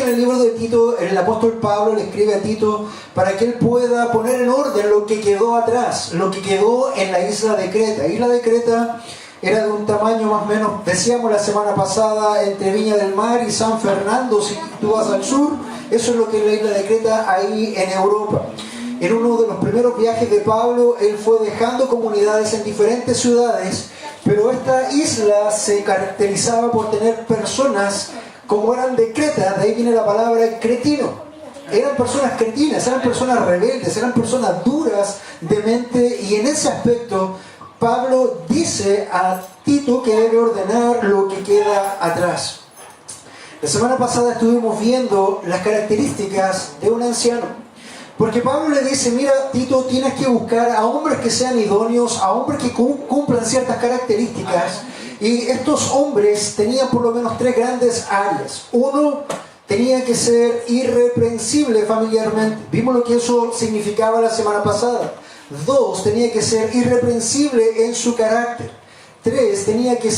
en el libro de Tito, el apóstol Pablo le escribe a Tito para que él pueda poner en orden lo que quedó atrás, lo que quedó en la isla de Creta. La isla de Creta era de un tamaño más o menos, decíamos la semana pasada, entre Viña del Mar y San Fernando, si tú vas al sur, eso es lo que es la isla de Creta ahí en Europa. En uno de los primeros viajes de Pablo, él fue dejando comunidades en diferentes ciudades, pero esta isla se caracterizaba por tener personas como eran de Creta, de ahí viene la palabra cretino. Eran personas cretinas, eran personas rebeldes, eran personas duras de mente, y en ese aspecto Pablo dice a Tito que debe ordenar lo que queda atrás. La semana pasada estuvimos viendo las características de un anciano, porque Pablo le dice, mira Tito, tienes que buscar a hombres que sean idóneos, a hombres que cumplan ciertas características. Y estos hombres tenían por lo menos tres grandes áreas. Uno, tenía que ser irreprensible familiarmente. Vimos lo que eso significaba la semana pasada. Dos, tenía que ser irreprensible en su carácter. Tres, tenía que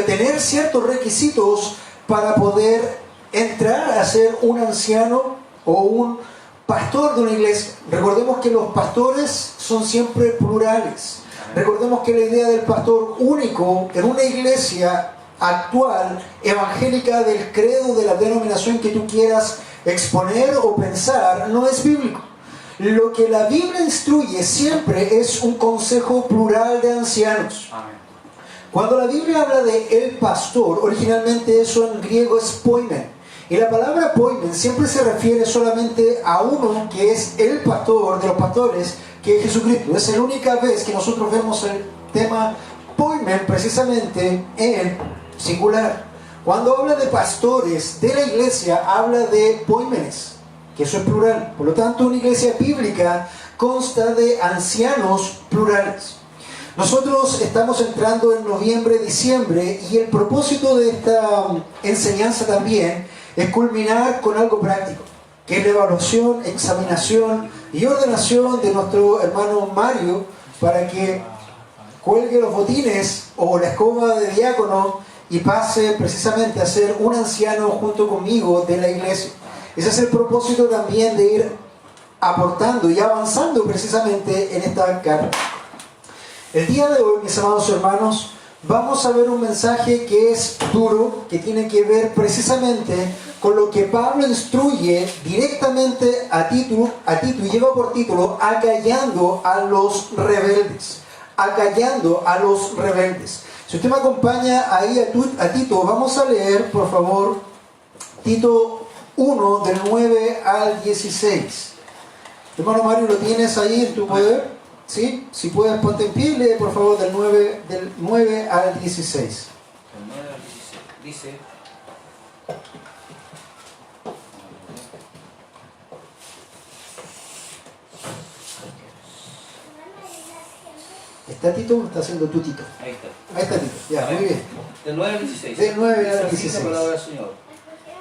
tener ciertos requisitos para poder entrar a ser un anciano o un pastor de una iglesia. Recordemos que los pastores son siempre plurales. Recordemos que la idea del pastor único en una iglesia actual, evangélica, del credo, de la denominación que tú quieras exponer o pensar, no es bíblico. Lo que la Biblia instruye siempre es un consejo plural de ancianos. Cuando la Biblia habla de el pastor, originalmente eso en griego es poimen. Y la palabra poimen siempre se refiere solamente a uno que es el pastor de los pastores, que es Jesucristo. Es la única vez que nosotros vemos el tema poimen precisamente en singular. Cuando habla de pastores de la iglesia, habla de poimenes, que eso es plural. Por lo tanto, una iglesia bíblica consta de ancianos plurales. Nosotros estamos entrando en noviembre, diciembre, y el propósito de esta enseñanza también es culminar con algo práctico, que es la evaluación, examinación y ordenación de nuestro hermano Mario, para que cuelgue los botines o la escoba de diácono y pase precisamente a ser un anciano junto conmigo de la iglesia. Ese es el propósito también de ir aportando y avanzando precisamente en esta carta. El día de hoy, mis amados hermanos, vamos a ver un mensaje que es duro, que tiene que ver precisamente con lo que Pablo instruye directamente a Tito y lleva por título acallando a los rebeldes. Acallando a los rebeldes. Si usted me acompaña ahí a Tito, vamos a leer, por favor, Tito 1, del 9 al 16. Hermano Mario, ¿lo tienes ahí en tu poder? ¿Sí? Si puedes, ponte en pie y lee, por favor, del 9 al 16. Del 9 al 16. Dice: ¿Está Tito o está haciendo tú Tito? Ahí está. Ahí está Tito, ya, muy bien. Del 9 al 16. Del 9 al Dice así 16. la palabra del Señor: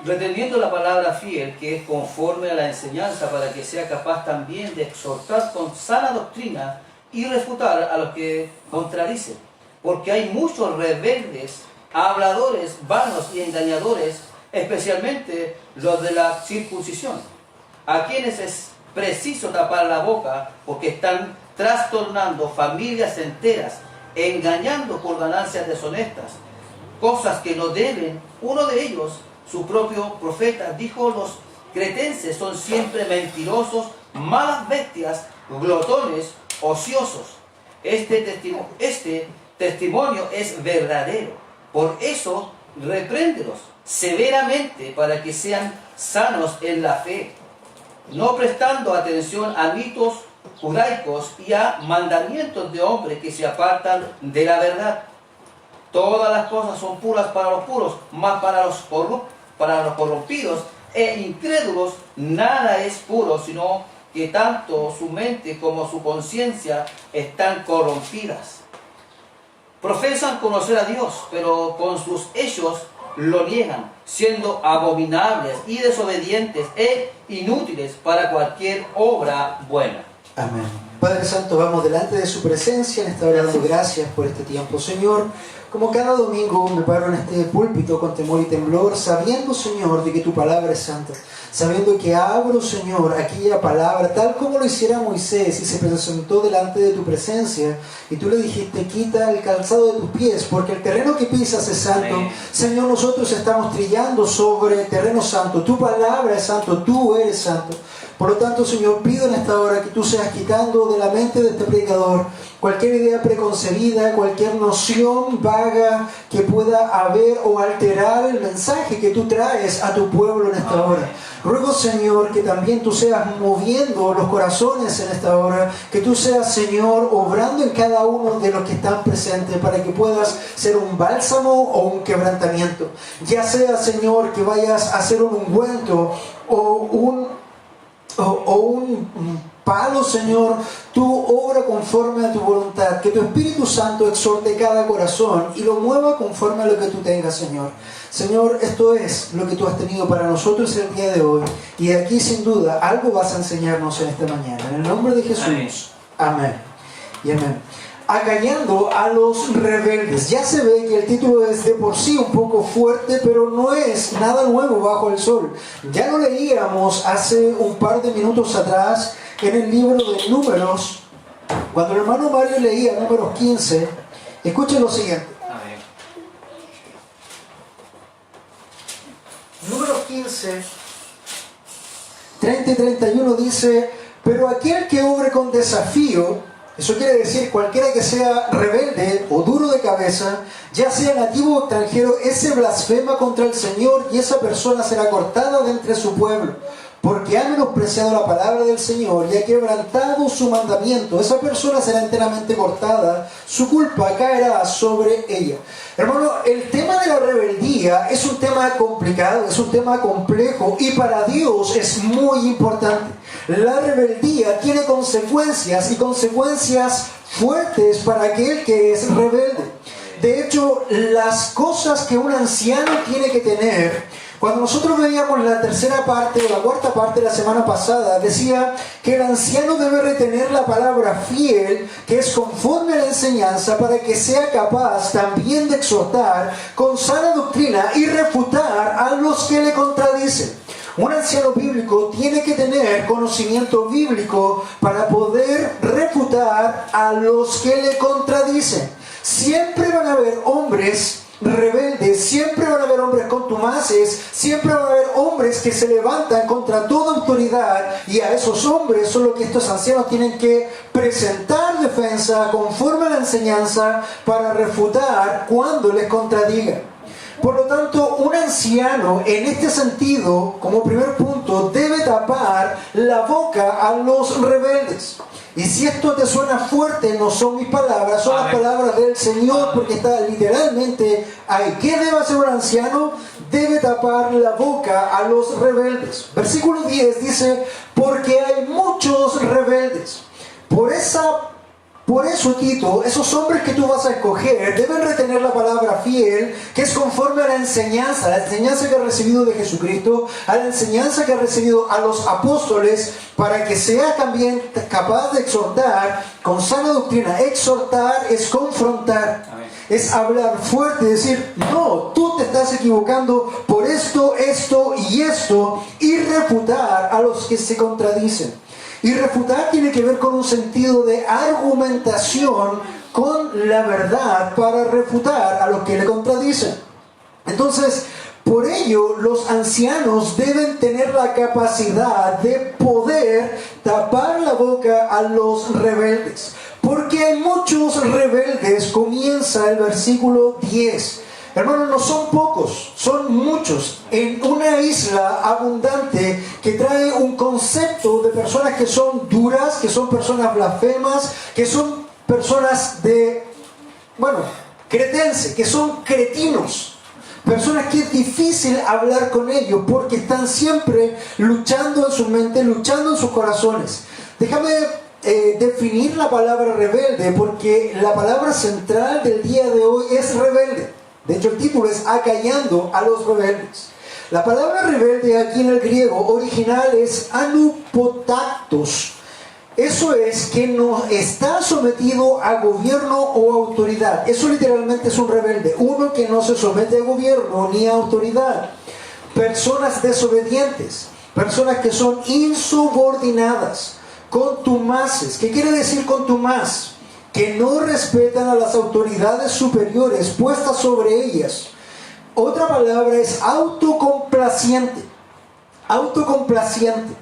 reteniendo la palabra fiel, que es conforme a la enseñanza, para que sea capaz también de exhortar con sana doctrina y refutar a los que contradicen. Porque hay muchos rebeldes, habladores, vanos y engañadores, especialmente los de la circuncisión, a quienes es preciso tapar la boca, porque están trastornando familias enteras, engañando por ganancias deshonestas, cosas que no deben. Uno de ellos, su propio profeta, dijo: los cretenses son siempre mentirosos, malas bestias, glotones, ociosos. Este testimonio es verdadero. Por eso, repréndelos severamente para que sean sanos en la fe, no prestando atención a mitos judaicos y a mandamientos de hombres que se apartan de la verdad. Todas las cosas son puras para los puros, mas para los corrompidos e incrédulos nada es puro, sino que tanto su mente como su conciencia están corrompidas. Profesan conocer a Dios, pero con sus hechos lo niegan, siendo abominables y desobedientes e inútiles para cualquier obra buena. Amén. Padre Santo, vamos delante de su presencia en esta hora dando gracias por este tiempo, Señor. Como cada domingo me paro en este púlpito con temor y temblor, sabiendo, Señor, de que tu palabra es santa, sabiendo que abro, Señor, aquella palabra, tal como lo hiciera Moisés y se presentó delante de tu presencia, y tú le dijiste, quita el calzado de tus pies, porque el terreno que pisas es santo. Amén. Señor, nosotros estamos trillando sobre terreno santo, tu palabra es santo, tú eres santo. Por lo tanto, Señor, pido en esta hora que tú seas quitando de la mente de este predicador cualquier idea preconcebida, cualquier noción vaga que pueda haber o alterar el mensaje que tú traes a tu pueblo en esta hora. Ruego, Señor, que también tú seas moviendo los corazones en esta hora, que tú seas, Señor, obrando en cada uno de los que están presentes para que puedas ser un bálsamo o un quebrantamiento. Ya sea, Señor, que vayas a hacer un ungüento o un palo, Señor, tú obra conforme a tu voluntad, que tu Espíritu Santo exhorte cada corazón y lo mueva conforme a lo que tú tengas, Señor. Señor, esto es lo que tú has tenido para nosotros el día de hoy, y de aquí sin duda algo vas a enseñarnos en esta mañana. En el nombre de Jesús, amén y amén. Acallando a los rebeldes. Ya se ve que el título es de por sí un poco fuerte, pero no es nada nuevo bajo el sol. Ya lo leíamos hace un par de minutos atrás en el libro de Números, cuando el hermano Mario leía Números 15. Escuchen lo siguiente. Amén. Números 15, 30 y 31 dice: pero aquel que obre con desafío, eso quiere decir cualquiera que sea rebelde o duro de cabeza, ya sea nativo o extranjero, ese blasfema contra el Señor, y esa persona será cortada de entre su pueblo, porque ha menospreciado la palabra del Señor y ha quebrantado su mandamiento. Esa persona será enteramente cortada, su culpa caerá sobre ella. Hermano, el tema de la rebeldía es un tema complicado, es un tema complejo, y para Dios es muy importante. La rebeldía tiene consecuencias, y consecuencias fuertes para aquel que es rebelde. De hecho, las cosas que un anciano tiene que tener, cuando nosotros veíamos la tercera parte o la cuarta parte de la semana pasada, decía que el anciano debe retener la palabra fiel, que es conforme a la enseñanza, para que sea capaz también de exhortar con sana doctrina y refutar a los que le contradicen. Un anciano bíblico tiene que tener conocimiento bíblico para poder refutar a los que le contradicen. Siempre van a haber hombres rebeldes, siempre van a haber hombres contumaces, siempre van a haber hombres que se levantan contra toda autoridad, y a esos hombres son los que estos ancianos tienen que presentar defensa conforme a la enseñanza para refutar cuando les contradigan. Por lo tanto, un anciano, en este sentido, como primer punto, debe tapar la boca a los rebeldes. Y si esto te suena fuerte, no son mis palabras, son las palabras del Señor, porque está literalmente ahí. ¿Qué debe hacer un anciano? Debe tapar la boca a los rebeldes. Versículo 10 dice: porque hay muchos rebeldes. Por eso, Tito, esos hombres que tú vas a escoger deben retener la palabra fiel, que es conforme a la enseñanza que ha recibido de Jesucristo, a la enseñanza que ha recibido a los apóstoles, para que sea también capaz de exhortar con sana doctrina. Exhortar es confrontar. Amén. Es hablar fuerte, decir: no, tú te estás equivocando por esto, esto y esto, y refutar a los que se contradicen. Y refutar tiene que ver con un sentido de argumentación con la verdad para refutar a los que le contradicen. Entonces, por ello, los ancianos deben tener la capacidad de poder tapar la boca a los rebeldes. Porque hay muchos rebeldes, comienza el versículo 10. Hermanos, no son pocos, son muchos. En una isla abundante que trae un concepto de personas que son duras, que son personas blasfemas, que son personas cretense, que son cretinos. Personas que es difícil hablar con ellos porque están siempre luchando en su mente, luchando en sus corazones. Déjame definir la palabra rebelde, porque la palabra central del día de hoy es rebelde. De hecho, el título es acallando a los rebeldes. La palabra rebelde aquí en el griego original es anupotactos. Eso es que no está sometido a gobierno o autoridad. Eso literalmente es un rebelde. Uno que no se somete a gobierno ni a autoridad. Personas desobedientes. Personas que son insubordinadas. Contumaces. ¿Qué quiere decir contumaz? Que no respetan a las autoridades superiores puestas sobre ellas. Otra palabra es autocomplaciente. Autocomplaciente.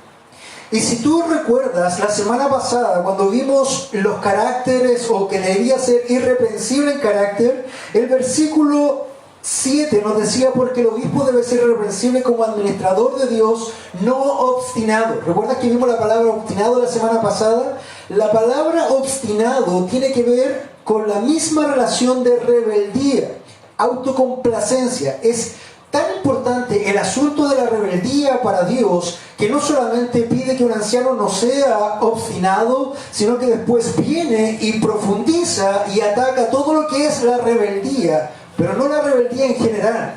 Y si tú recuerdas la semana pasada cuando vimos los caracteres o que debía ser irreprensible en carácter, el versículo 7 nos decía porque el obispo debe ser irreprensible como administrador de Dios, no obstinado. ¿Recuerdas que vimos la palabra obstinado la semana pasada? La palabra obstinado tiene que ver con la misma relación de rebeldía, autocomplacencia. Es tan importante el asunto de la rebeldía para Dios que no solamente pide que un anciano no sea obstinado, sino que después viene y profundiza y ataca todo lo que es la rebeldía, pero no la rebeldía en general,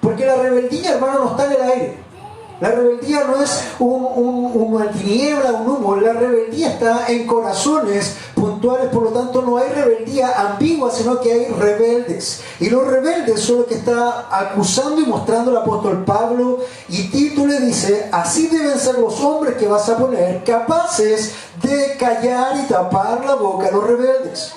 porque la rebeldía, hermano, no está en el aire. La rebeldía no es una tiniebla, un humo. La rebeldía está en corazones puntuales, por lo tanto no hay rebeldía ambigua, sino que hay rebeldes. Y los rebeldes son los que está acusando y mostrando el apóstol Pablo. Y Tito le dice, así deben ser los hombres que vas a poner, capaces de callar y tapar la boca a los rebeldes.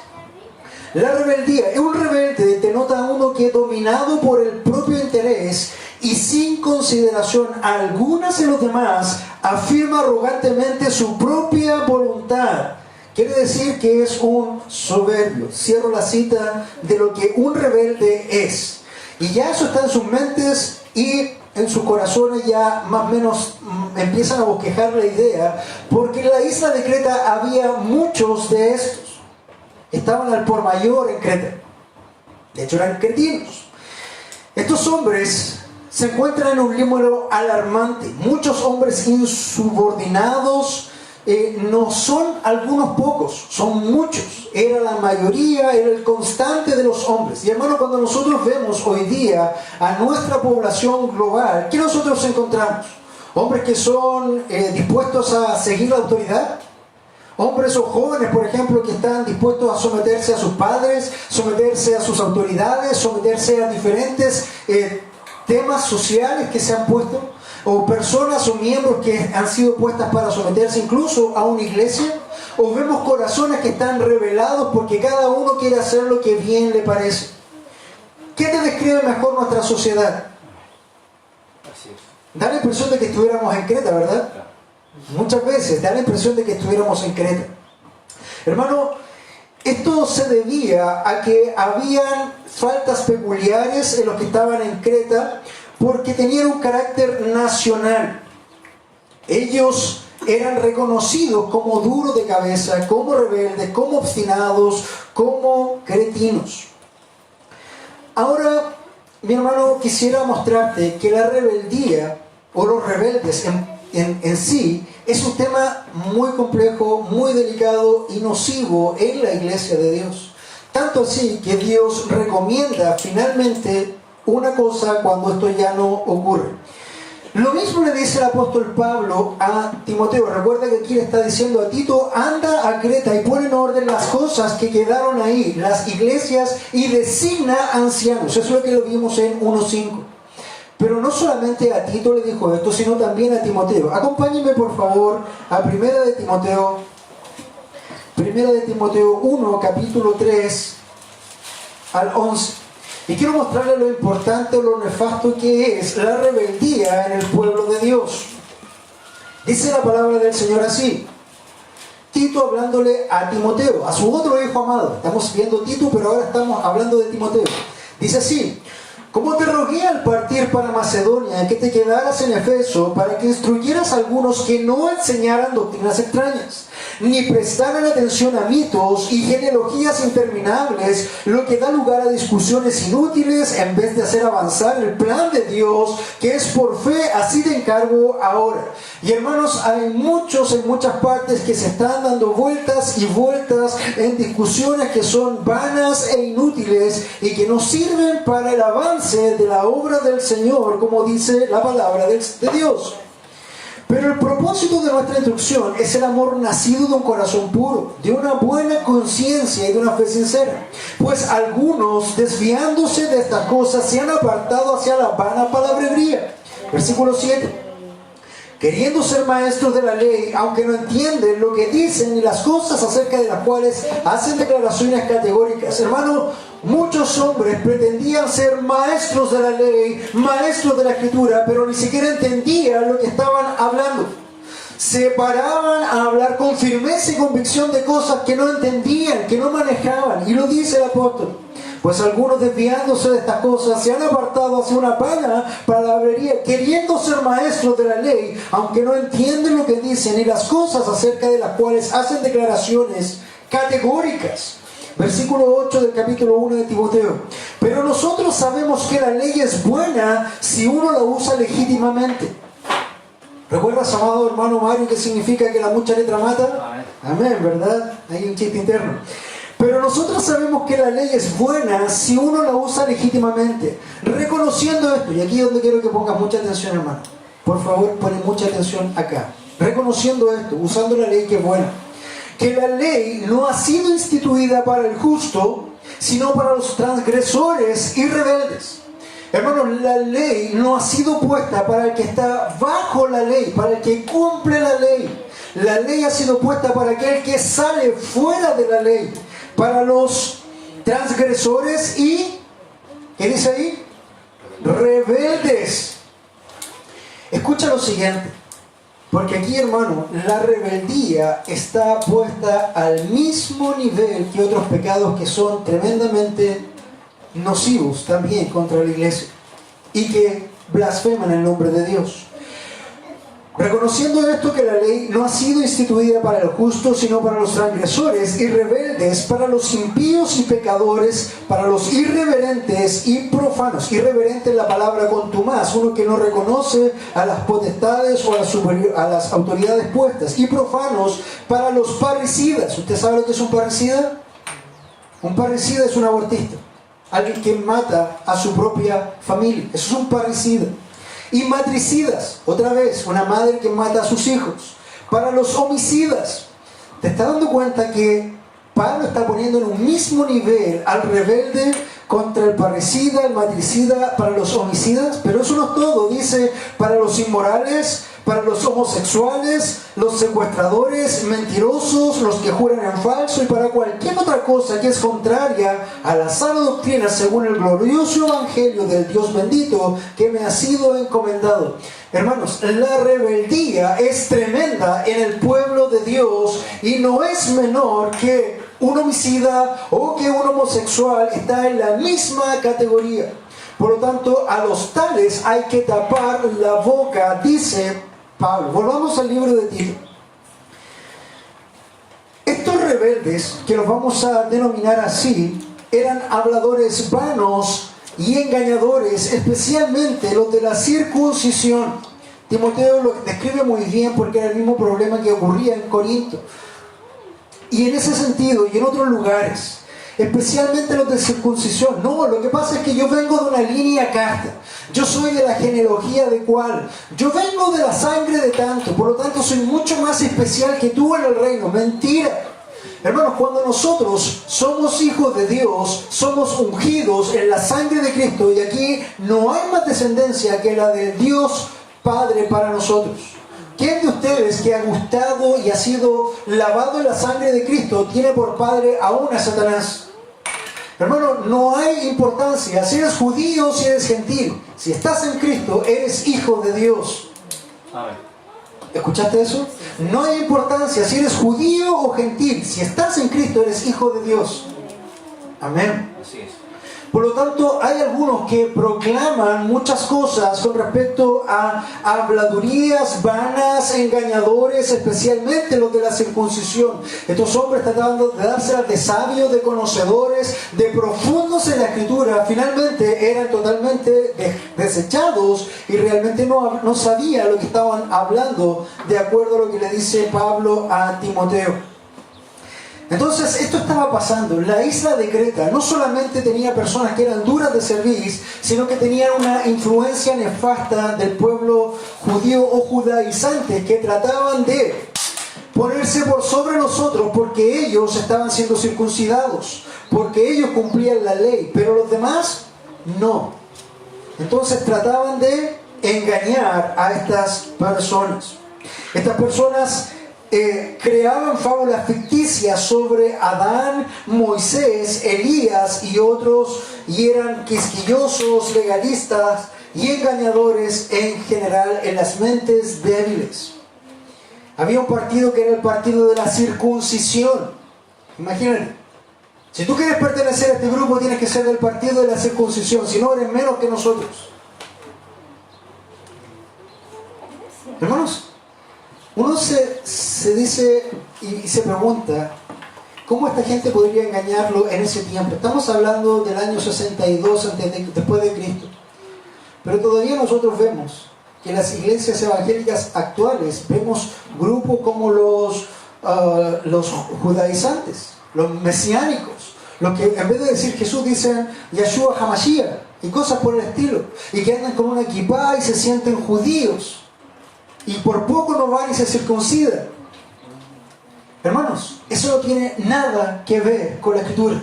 La rebeldía, un rebelde denota a uno que dominado por el propio interés y sin consideración alguna hacia los demás, afirma arrogantemente su propia voluntad. Quiere decir que es un soberbio. Cierro la cita de lo que un rebelde es. Y ya eso está en sus mentes y en sus corazones ya más o menos empiezan a bosquejar la idea, porque en la isla de Creta había muchos de estos. Estaban al por mayor en Creta. De hecho eran cretinos. Estos hombres se encuentran en un número alarmante. Muchos hombres insubordinados, no son algunos pocos, son muchos. Era la mayoría, era el constante de los hombres. Y hermano, cuando nosotros vemos hoy día a nuestra población global, ¿qué nosotros encontramos? Hombres que son dispuestos a seguir la autoridad. Hombres o jóvenes, por ejemplo, que están dispuestos a someterse a sus padres, someterse a sus autoridades, someterse a diferentes temas sociales que se han puesto, o personas o miembros que han sido puestas para someterse incluso a una iglesia, o vemos corazones que están rebelados porque cada uno quiere hacer lo que bien le parece. ¿Qué te describe mejor nuestra sociedad? Da la impresión de que estuviéramos en Creta, ¿verdad? Muchas veces da la impresión de que estuviéramos en Creta. Hermano, esto se debía a que habían faltas peculiares en los que estaban en Creta porque tenían un carácter nacional. Ellos eran reconocidos como duros de cabeza, como rebeldes, como obstinados, como cretinos. Ahora, mi hermano, quisiera mostrarte que la rebeldía o los rebeldes en sí es un tema muy complejo, muy delicado y nocivo en la iglesia de Dios. Tanto así que Dios recomienda finalmente una cosa cuando esto ya no ocurre. Lo mismo le dice el apóstol Pablo a Timoteo. Recuerda que aquí le está diciendo a Tito, anda a Creta y pon en orden las cosas que quedaron ahí, las iglesias, y designa ancianos. Eso es lo que lo vimos en 1:5. Pero no solamente a Tito le dijo esto, sino también a Timoteo. Acompáñenme por favor a Primera de Timoteo 1, capítulo 3 al 11. Y quiero mostrarle lo importante o lo nefasto que es la rebeldía en el pueblo de Dios. Dice la palabra del Señor así. Tito hablándole a Timoteo, a su otro hijo amado. Estamos viendo Tito, pero ahora estamos hablando de Timoteo. Dice así: como te rogué al partir para Macedonia que te quedaras en Efeso para que instruyeras a algunos que no enseñaran doctrinas extrañas, ni prestaran atención a mitos y genealogías interminables, lo que da lugar a discusiones inútiles en vez de hacer avanzar el plan de Dios, que es por fe, así te encargo ahora. Y hermanos, hay muchos en muchas partes que se están dando vueltas y vueltas en discusiones que son vanas e inútiles y que no sirven para el avance de la obra del Señor, como dice la palabra de Dios. Pero el propósito de nuestra instrucción es el amor nacido de un corazón puro, de una buena conciencia y de una fe sincera. Pues algunos, desviándose de estas cosas, se han apartado hacia la vana palabrería. Versículo 7. Queriendo ser maestros de la ley, aunque no entienden lo que dicen y las cosas acerca de las cuales hacen declaraciones categóricas. Hermano, muchos hombres pretendían ser maestros de la ley, maestros de la escritura, pero ni siquiera entendían lo que estaban hablando. Se paraban a hablar con firmeza y convicción de cosas que no entendían, que no manejaban. Y lo dice el apóstol. Pues algunos, desviándose de estas cosas, se han apartado hacia una vana palabrería, queriendo ser maestros de la ley, aunque no entienden lo que dicen y las cosas acerca de las cuales hacen declaraciones categóricas. Versículo 8 del capítulo 1 de Timoteo. Pero nosotros sabemos que la ley es buena si uno la usa legítimamente. ¿Recuerdas, amado hermano Mario, qué significa que la mucha letra mata? Amén, ¿verdad? Hay un chiste interno. Pero nosotros sabemos que la ley es buena si uno la usa legítimamente. Reconociendo esto, y aquí es donde quiero que pongas mucha atención, hermano. Por favor, pon mucha atención acá. Reconociendo esto, usando la ley que es buena. Que la ley no ha sido instituida para el justo, sino para los transgresores y rebeldes. Hermanos, la ley no ha sido puesta para el que está bajo la ley, para el que cumple la ley. La ley ha sido puesta para aquel que sale fuera de la ley, para los transgresores y, ¿qué dice ahí? Rebeldes. Escucha lo siguiente, porque aquí, hermano, la rebeldía está puesta al mismo nivel que otros pecados que son tremendamente nocivos también contra la iglesia y que blasfeman el nombre de Dios. Reconociendo esto, que la ley no ha sido instituida para el justo, sino para los transgresores y rebeldes, para los impíos y pecadores, para los irreverentes y profanos. Irreverente es la palabra contumaz, uno que no reconoce a las potestades o a las autoridades puestas. Y profanos, para los parricidas. ¿Usted sabe lo que es un parricida? Un parricida es un abortista, alguien que mata a su propia familia. Eso es un parricida. Y matricidas, otra vez, una madre que mata a sus hijos. Para los homicidas, ¿te estás dando cuenta que Pablo está poniendo en un mismo nivel al rebelde contra el parricida, el matricida, para los homicidas? Pero eso no es todo, dice, para los inmorales, para los homosexuales, los secuestradores, mentirosos, los que juran en falso y para cualquier otra cosa que es contraria a la sana doctrina según el glorioso evangelio del Dios bendito que me ha sido encomendado. Hermanos, la rebeldía es tremenda en el pueblo de Dios y no es menor que un homicida o que un homosexual. Está en la misma categoría. Por lo tanto, a los tales hay que tapar la boca, dice Pablo. Volvamos al libro de Tito. Estos rebeldes, que los vamos a denominar así, eran habladores vanos y engañadores, especialmente los de la circuncisión. Timoteo lo describe muy bien porque era el mismo problema que ocurría en Corinto. Y en ese sentido, y en otros lugares, especialmente los de circuncisión. No, lo que pasa es que yo vengo de una línea casta. Yo soy de la genealogía de cuál. Yo vengo de la sangre de tanto. Por lo tanto, soy mucho más especial que tú en el reino. Mentira. Hermanos, cuando nosotros somos hijos de Dios, somos ungidos en la sangre de Cristo. Y aquí no hay más descendencia que la de Dios Padre para nosotros. ¿Quién de ustedes que ha gustado y ha sido lavado en la sangre de Cristo tiene por padre aún a Satanás? Hermano, no hay importancia si eres judío o si eres gentil. Si estás en Cristo, eres hijo de Dios. Amén. ¿Escuchaste eso? No hay importancia si eres judío o gentil. Si estás en Cristo, eres hijo de Dios. Amén. Así es. Por lo tanto, hay algunos que proclaman muchas cosas con respecto a habladurías vanas, engañadores, especialmente los de la circuncisión. Estos hombres tratando de dárselas de sabios, de conocedores, de profundos en la Escritura, finalmente eran totalmente desechados y realmente no sabían lo que estaban hablando, de acuerdo a lo que le dice Pablo a Timoteo. Entonces esto estaba pasando. La isla de Creta no solamente tenía personas que eran duras de servir, sino que tenían una influencia nefasta del pueblo judío o judaizante que trataban de ponerse por sobre nosotros porque ellos estaban siendo circuncidados, porque ellos cumplían la ley, pero los demás no. Entonces trataban de engañar a estas personas. Estas personas creaban fábulas ficticias sobre Adán, Moisés, Elías y otros, y eran quisquillosos, legalistas y engañadores en general en las mentes débiles. Había un partido que era el partido de la circuncisión. Imagínense, si tú quieres pertenecer a este grupo tienes que ser del partido de la circuncisión, si no eres menos que nosotros. Hermanos, uno se dice y se pregunta ¿cómo esta gente podría engañarlo en ese tiempo? Estamos hablando del año 62 después de Cristo, pero todavía nosotros vemos que en las iglesias evangélicas actuales vemos grupos como los judaizantes, los mesiánicos, los que en vez de decir Jesús dicen Yeshua HaMashiach y cosas por el estilo, y que andan con una equipada y se sienten judíos y por poco no van y se circuncidan. Hermanos, eso no tiene nada que ver con la Escritura.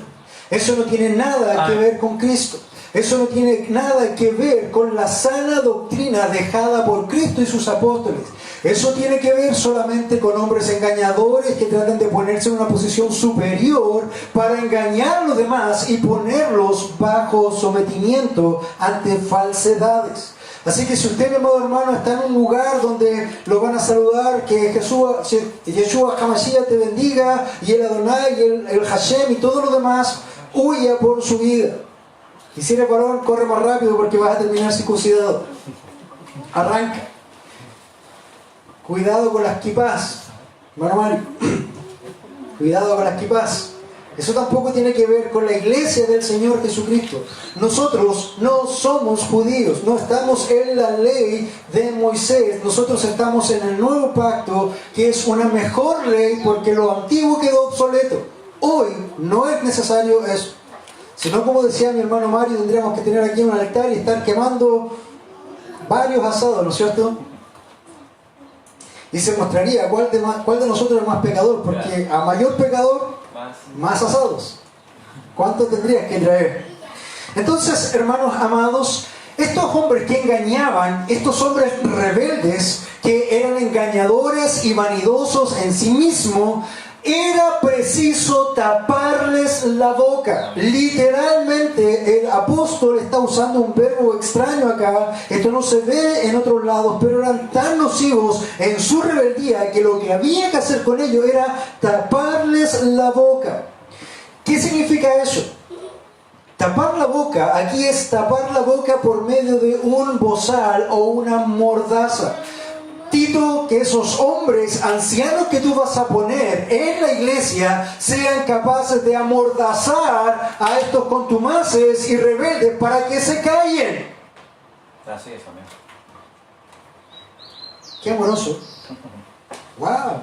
Eso no tiene nada que ver con Cristo. Eso no tiene nada que ver con la sana doctrina dejada por Cristo y sus apóstoles. Eso tiene que ver solamente con hombres engañadores que tratan de ponerse en una posición superior para engañar a los demás y ponerlos bajo sometimiento ante falsedades. Así que si usted, mi amado hermano, está en un lugar donde lo van a saludar, que Yeshua HaMashiach te bendiga, y el Adonai, y el Hashem y todo lo demás, huya por su vida. Y si eres varón, corre más rápido porque vas a terminar circuncidado. Arranca. Cuidado con las kipás, hermano Mario. Cuidado con las kipás. Eso tampoco tiene que ver con la iglesia del Señor Jesucristo. Nosotros no somos judíos, no estamos en la ley de Moisés. Nosotros estamos en el nuevo pacto, que es una mejor ley porque lo antiguo quedó obsoleto. Hoy no es necesario eso. Sino, como decía mi hermano Mario, tendríamos que tener aquí un altar y estar quemando varios asados, ¿no es cierto? Y se mostraría cuál de nosotros es más pecador, porque a mayor pecador, más asados. ¿Cuánto tendrías que traer? Entonces, hermanos amados, estos hombres que engañaban, estos hombres rebeldes, que eran engañadores y vanidosos en sí mismos, era preciso taparles la boca. Literalmente el apóstol está usando un verbo extraño acá. Esto no se ve en otros lados, pero eran tan nocivos en su rebeldía que lo que había que hacer con ellos era taparles la boca. ¿Qué significa eso? Tapar la boca, aquí es tapar la boca por medio de un bozal o una mordaza. Tito, que esos hombres ancianos que tú vas a poner en la iglesia sean capaces de amordazar a estos contumaces y rebeldes para que se callen. Así es, amén. Qué amoroso. Wow.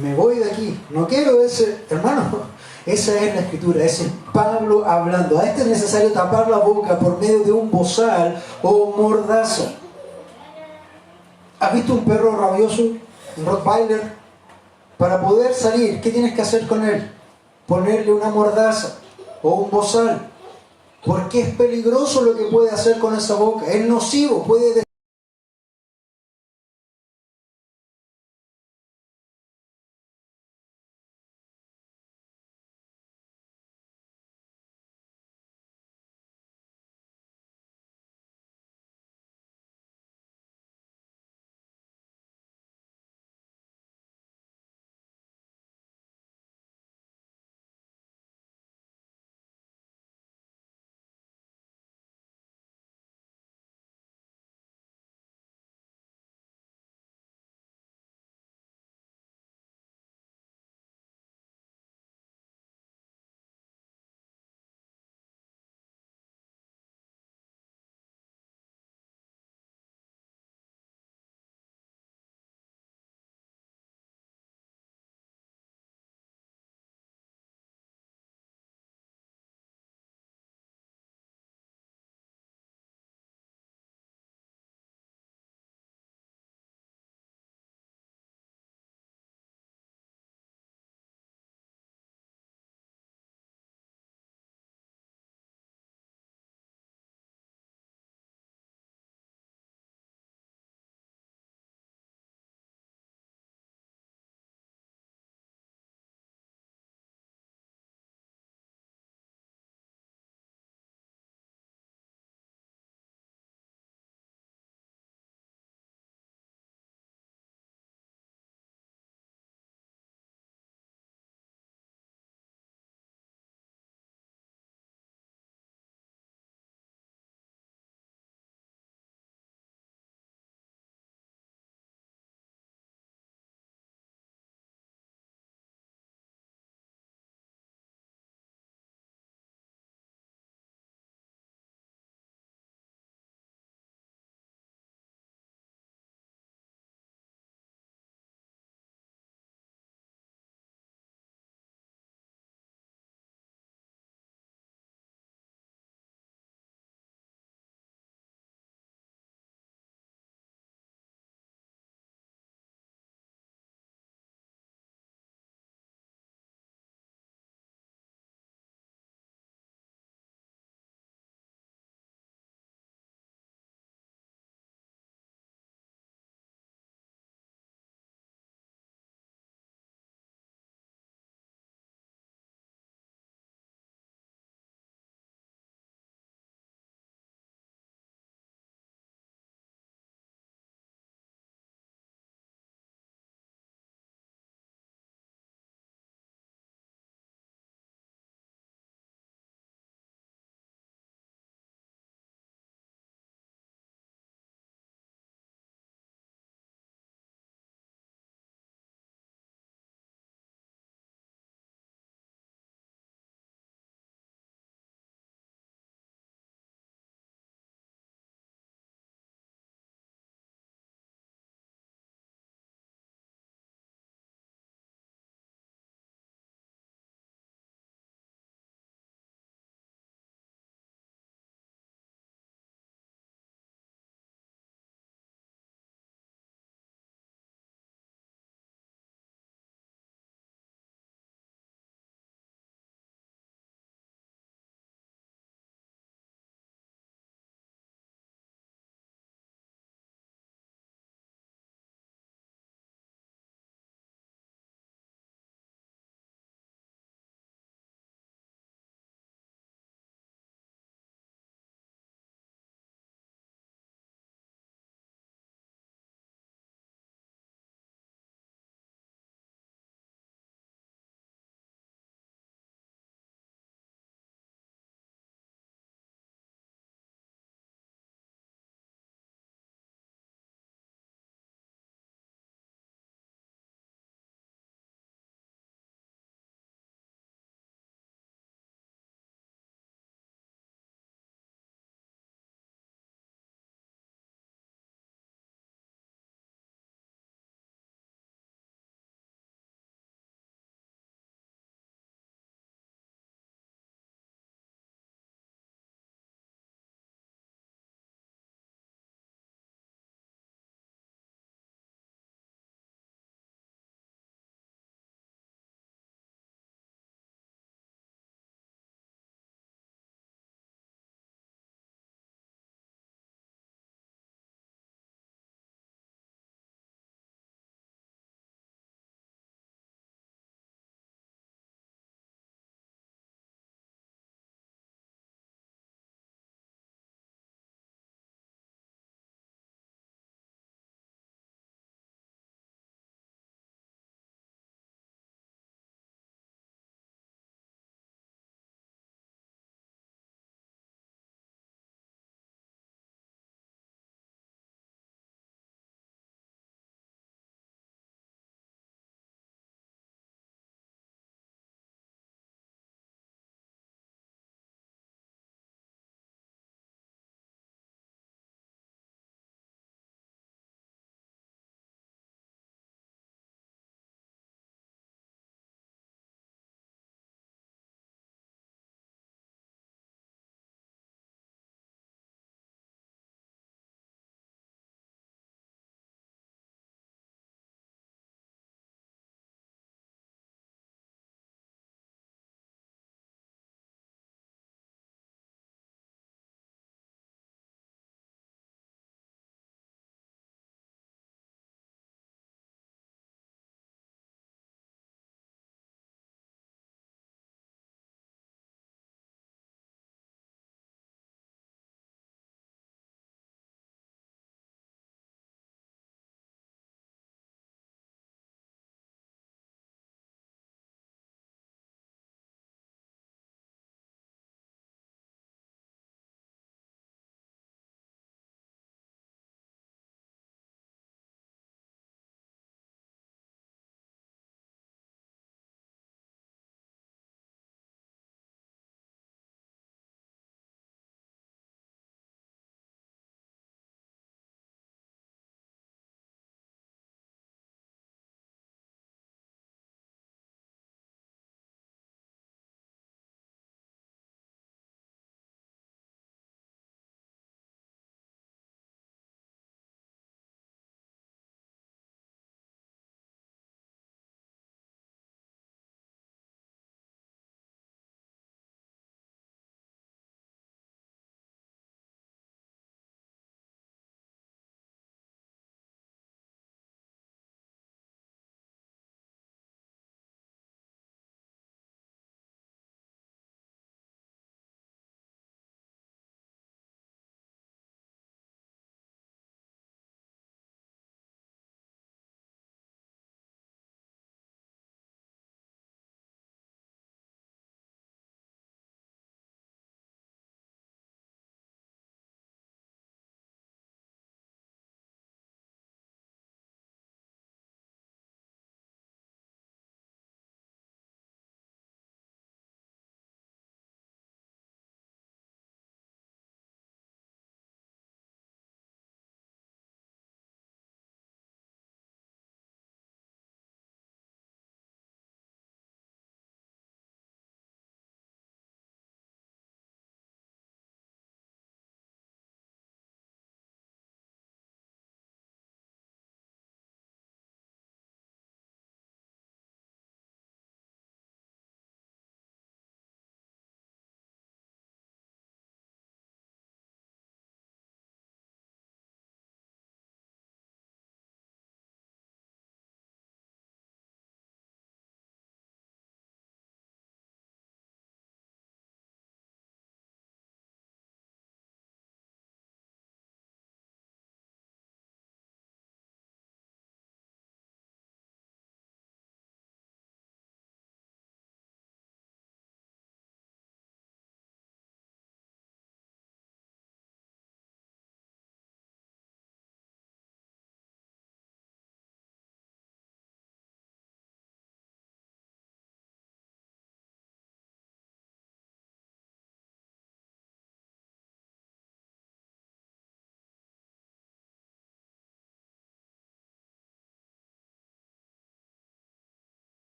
Me voy de aquí. No quiero ese, hermano. Esa es la escritura, ese es Pablo hablando. A este es necesario tapar la boca por medio de un bozal o mordaza. ¿Has visto un perro rabioso? Un Rottweiler. Para poder salir, ¿qué tienes que hacer con él? Ponerle una mordaza o un bozal. Porque es peligroso lo que puede hacer con esa boca. Es nocivo, puede